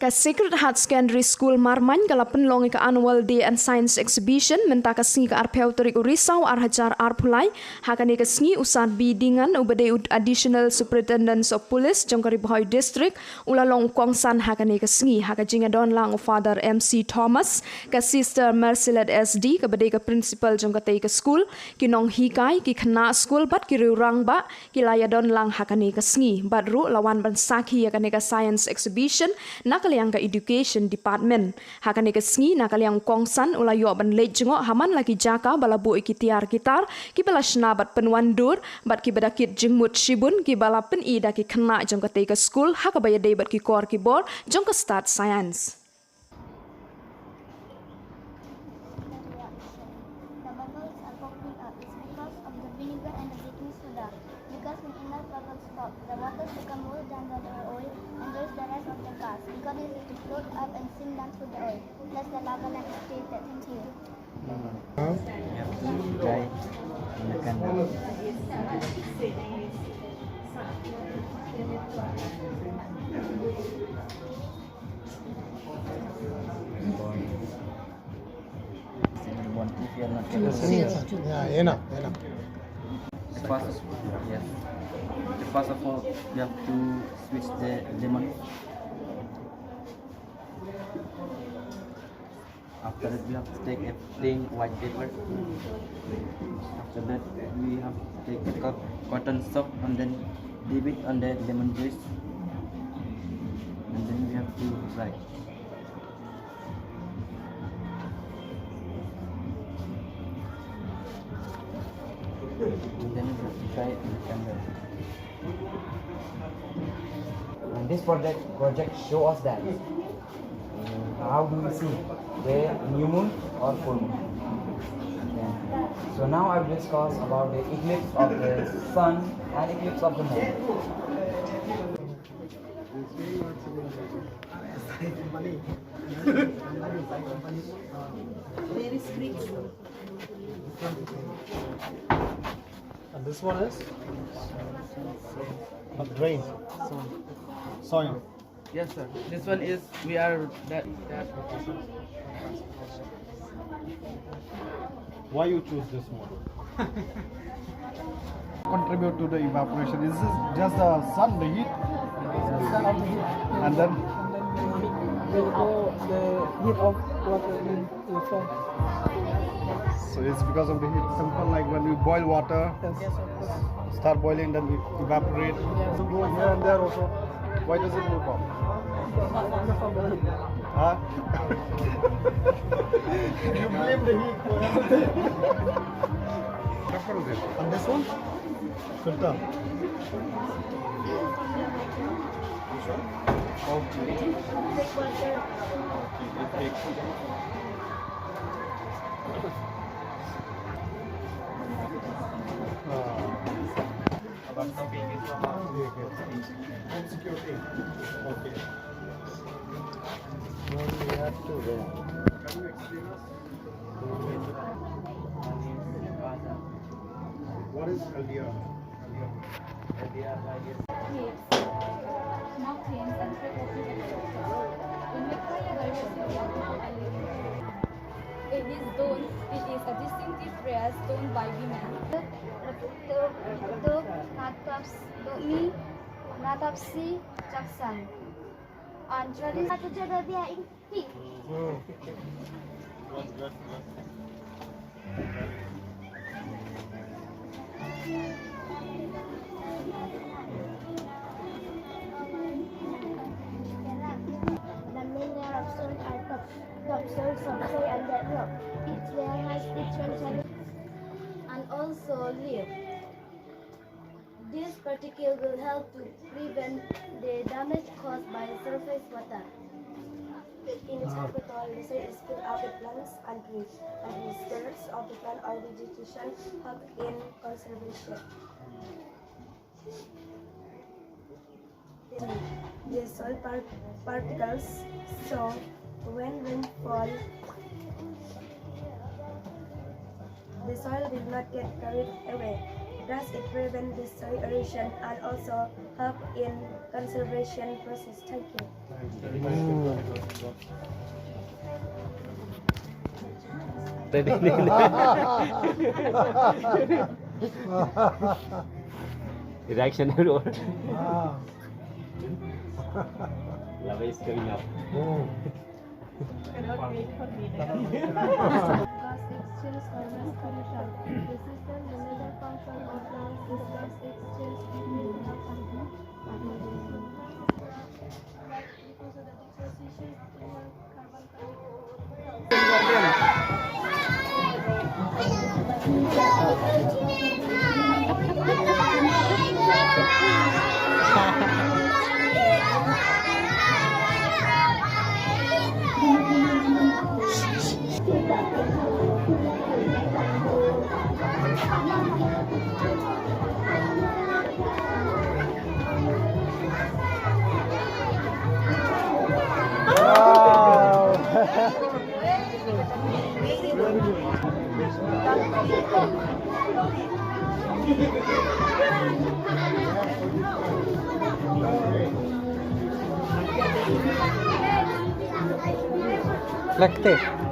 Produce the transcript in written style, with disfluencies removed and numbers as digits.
Ka Sacred Heart Secondary School Marman kalapan longi ka Annual Day and Science Exhibition menta ka sngi ka arpeu terik urisau arhajar arpulai hakani ka sngi usat bidingan ubade Additional Superintendents of Police jongkari Bohoi District ulalong kongsan hakani ka sngi haka jingadon lang Father MC Thomas ka Sister Mercilet SD ka bade ka Principal jongkatei ka school kinong hikai ki Khynnah Skul bat ki Lyngba ki layadon lang hakani ka sngi badru lawan bansaki hakani ka Science Exhibition nakaliang ka Education Department hakani ka sngi nakaliang kongsan ulayo ban lejengok haman lagi jaka balabu ikitiar gitar ki bala shnabat penwandur bat ki badakit jingmut shibun ki bala pen ida ki Khynnah jong ka tei ka school haka baya dei bat ki kor ki bor jong ka start science. The bubbles are popping up. It's because of the vinegar and the baking soda. Because when enough bubbles pop, the water become more than the oil and there's the rest of the gas. We got it to float up and sink down through the oil. That's the lava lamp stated. Thank you. First of all, you have to switch the lemon. After that, we have to take a plain white paper. After that, we have to take a cotton sock and then dip it on the lemon juice. And then we have to fry. And then we have to try it in the camera. And this project show us that how do we see the new moon or full moon. Okay. So now I will discuss about the eclipse of the sun and eclipse of the moon. And this one is a drain. Soil. Yes, sir. This one is we are that. Why you choose this one? Contribute to the evaporation. Is this just the sun, the heat? And then the heat of water in the sun. so it's because of the heat. Simple like when we boil water, start boiling, then we evaporate. To go here and there also. Why does it move up? Huh? You blame the heat for everything. And this one? Filter. Okay. We have to Can you explain us? What is LDR? Mountains and it is a distinctive prayer stoned by women. Natapsi Jaksan. On tradition, the main layer of soil are topsoil, subsoil, and bedrock. Each layer has its own challenge and also leaf. This particle will help to prevent the damage caused by surface water. In its habitat, the soil is filled up with plants and trees, and the skeleton of the plant or vegetation help in conservation. The soil particles, so when rain fall, the soil will not get carried away. Thus, it prevents deterioration and also help in conservation process. Thank you. Reaction everyone. Love is coming up. Gas exchange or mass pollution. The system, the major function of gas is gas exchange between gas and because of the deposition of carbon Lactate.